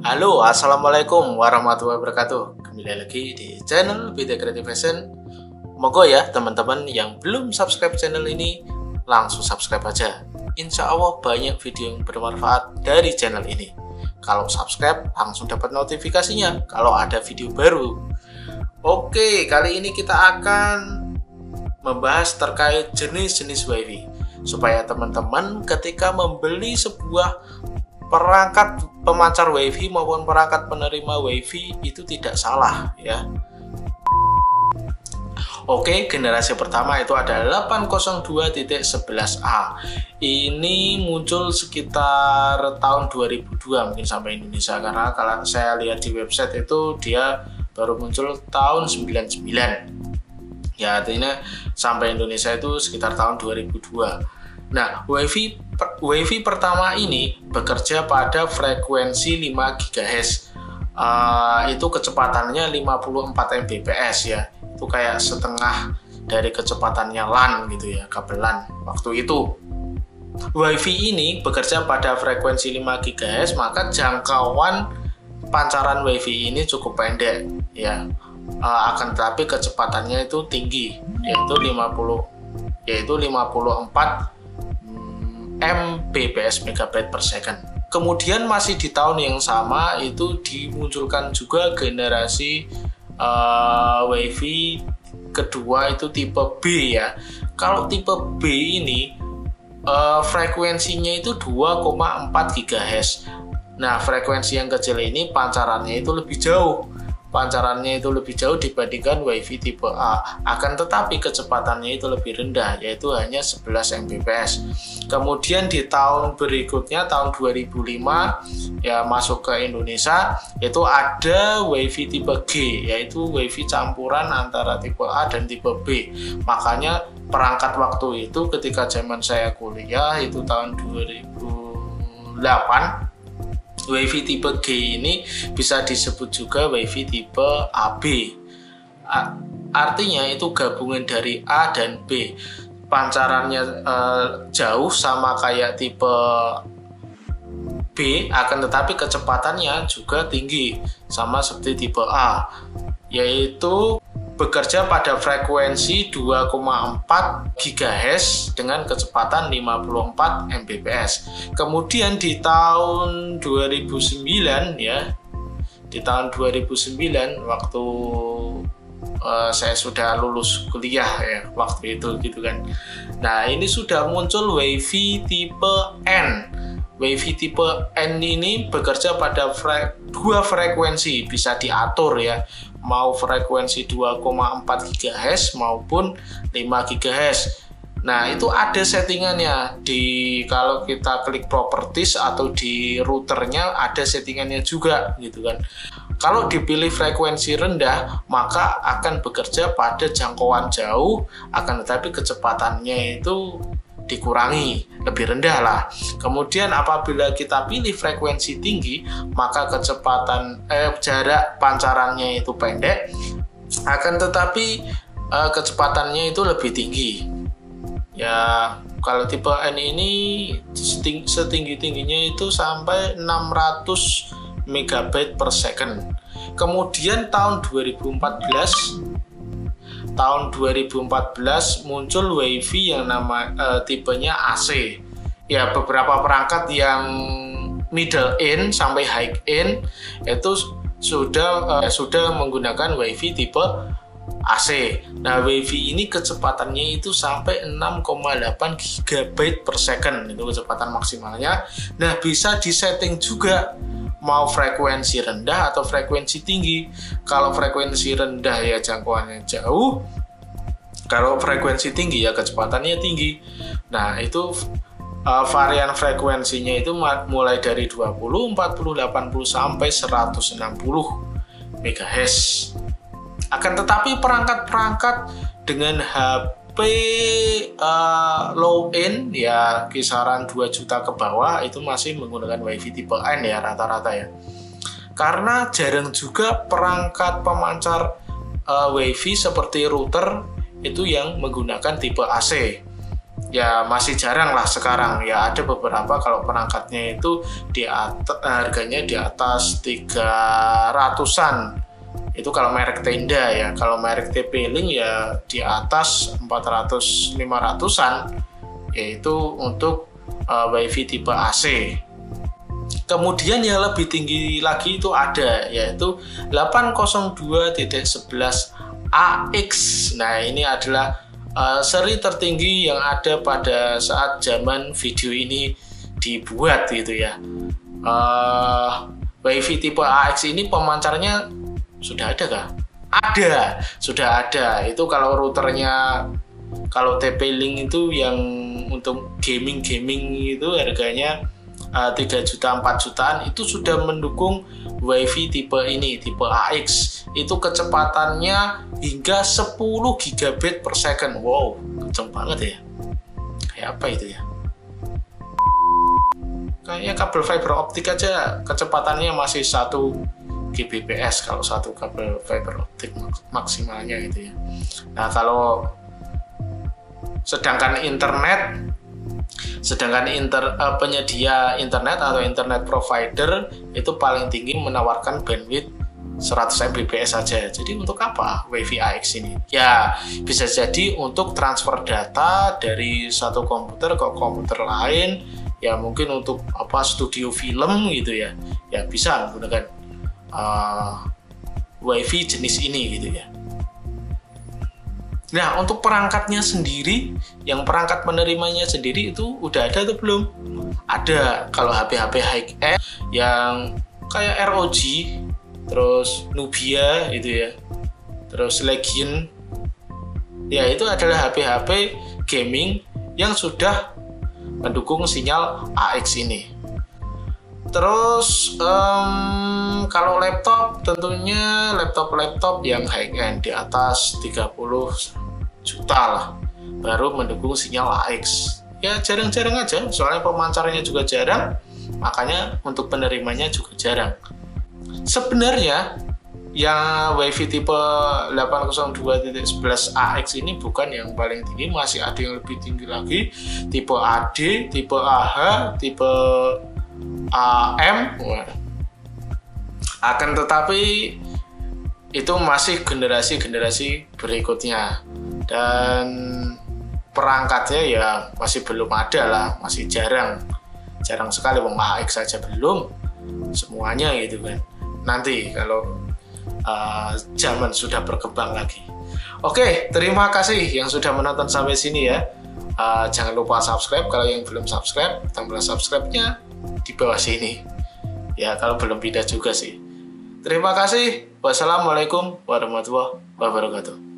Halo, assalamualaikum warahmatullahi wabarakatuh. Kembali lagi di channel BT Creative Fashion. Moga ya teman-teman yang belum subscribe channel ini langsung subscribe aja. Insya Allah banyak video yang bermanfaat dari channel ini. Kalau subscribe langsung dapat notifikasinya kalau ada video baru. Oke, kali ini kita akan membahas terkait jenis-jenis WiFi supaya teman-teman ketika membeli sebuah perangkat pemancar WiFi maupun perangkat penerima WiFi itu tidak salah ya. Oke, generasi pertama itu ada 802.11a. Ini muncul sekitar tahun 2002 mungkin sampai Indonesia, karena kalau saya lihat di website itu dia baru muncul tahun 99. Ya, artinya sampai Indonesia itu sekitar tahun 2002. Nah, WiFi pertama ini bekerja pada frekuensi 5 GHz. Itu kecepatannya 54 Mbps ya. Itu kayak setengah dari kecepatannya LAN gitu ya, kabel LAN waktu itu. WiFi ini bekerja pada frekuensi 5 GHz, maka jangkauan pancaran WiFi ini cukup pendek ya. Akan tetapi kecepatannya itu tinggi, yaitu 54 Mbps megabyte per second. Kemudian masih di tahun yang sama itu dimunculkan juga generasi WiFi kedua, itu tipe B ya. Kalau tipe B ini frekuensinya itu 2,4 GHz. Nah, frekuensi yang kecil ini pancarannya itu lebih jauh. Pancarannya itu lebih jauh dibandingkan WiFi tipe A. Akan tetapi kecepatannya itu lebih rendah, yaitu hanya 11 Mbps. Kemudian di tahun berikutnya, tahun 2005 ya, masuk ke Indonesia, itu ada WiFi tipe G, yaitu WiFi campuran antara tipe A dan tipe B. Makanya perangkat waktu itu ketika zaman saya kuliah itu tahun 2008, WiFi tipe G ini bisa disebut juga WiFi tipe AB. Artinya itu gabungan dari A dan B. Pancarannya jauh sama kayak tipe B, akan tetapi kecepatannya juga tinggi sama seperti tipe A, yaitu bekerja pada frekuensi 2,4 GHz dengan kecepatan 54 Mbps. Kemudian di tahun 2009 ya, di tahun 2009 waktu saya sudah lulus kuliah ya waktu itu gitu kan. Nah, ini sudah muncul WiFi tipe N. WiFi tipe N ini bekerja pada dua frekuensi, bisa diatur ya, mau frekuensi 2,4 GHz maupun 5 GHz. Nah, itu ada settingannya kalau kita klik properties atau di routernya ada settingannya juga gitu kan. Kalau dipilih frekuensi rendah, maka akan bekerja pada jangkauan jauh, akan tetapi kecepatannya itu dikurangi, lebih rendah lah. Kemudian apabila kita pilih frekuensi tinggi, maka jarak pancarannya itu pendek, akan tetapi kecepatannya itu lebih tinggi. Ya, kalau tipe N ini setinggi-tingginya itu sampai 600 megabyte per second. Kemudian tahun 2014 muncul WiFi yang tipenya AC. Ya, beberapa perangkat yang middle end sampai high end itu sudah menggunakan WiFi tipe AC. Nah, WiFi ini kecepatannya itu sampai 6,8 GB per second, itu kecepatan maksimalnya. Nah, bisa disetting juga mau frekuensi rendah atau frekuensi tinggi. Kalau frekuensi rendah ya jangkauannya jauh, kalau frekuensi tinggi ya kecepatannya tinggi. Nah, itu varian frekuensinya itu mulai dari 20, 40, 80 sampai 160 MHz. Akan tetapi perangkat-perangkat dengan HP low end ya kisaran 2 juta ke bawah itu masih menggunakan WiFi tipe N ya rata-rata ya. Karena jarang juga perangkat pemancar WiFi seperti router itu yang menggunakan tipe AC. ya masih jarang lah sekarang ya. Ada beberapa kalau perangkatnya itu harganya di atas 300-an, itu kalau merek tenda ya. Kalau merek TP-Link ya di atas 400-500-an, yaitu untuk WiFi tipe AC. Kemudian yang lebih tinggi lagi itu ada, yaitu 802.11ax. Nah, ini adalah seri tertinggi yang ada pada saat zaman video ini dibuat gitu ya. WiFi tipe AX ini pemancarnya sudah ada kah? Ada, sudah ada. Itu kalau routernya, kalau TP-Link itu yang untuk gaming itu harganya 3 juta 4 jutaan, itu sudah mendukung WiFi tipe ini, tipe AX. Itu kecepatannya hingga 10 gigabit per second. Wow, kenceng banget ya. Kayak apa itu ya? Kayaknya kabel fiber optik aja kecepatannya masih 1 Gbps kalau satu kabel fiber optik maksimalnya gitu ya. Nah, kalau sedangkan penyedia internet atau internet provider itu paling tinggi menawarkan bandwidth 100 Mbps saja. Jadi untuk apa WiFi AX ini? Ya, bisa jadi untuk transfer data dari satu komputer ke komputer lain, ya mungkin untuk studio film gitu ya. Ya bisa menggunakan WiFi jenis ini gitu ya. Nah, untuk perangkatnya sendiri, yang perangkat penerimanya sendiri itu udah ada atau belum? Ada. Kalau HP-HP high-end yang kayak ROG, terus Nubia gitu ya, terus Legion, ya itu adalah HP-HP gaming yang sudah mendukung sinyal AX ini. Terus kalau laptop, tentunya laptop yang high-end di atas 30 juta lah baru mendukung sinyal AX. Ya jarang-jarang aja, soalnya pemancarnya juga jarang, makanya untuk penerimanya juga jarang. Sebenarnya yang WiFi tipe 802.11ax ini bukan yang paling tinggi, masih ada yang lebih tinggi lagi, tipe AD, tipe AH, tipe AM. Akan tetapi itu masih generasi berikutnya, dan perangkatnya ya masih belum ada lah, masih jarang sekali. Wong AX saja belum semuanya gitu kan. Nanti kalau zaman sudah berkembang lagi. Oke, terima kasih yang sudah menonton sampai sini ya. Jangan lupa subscribe. Kalau yang belum subscribe, tombol subscribe-nya di bawah sini ya, kalau belum pindah juga sih. Terima kasih. Wassalamualaikum warahmatullahi wabarakatuh.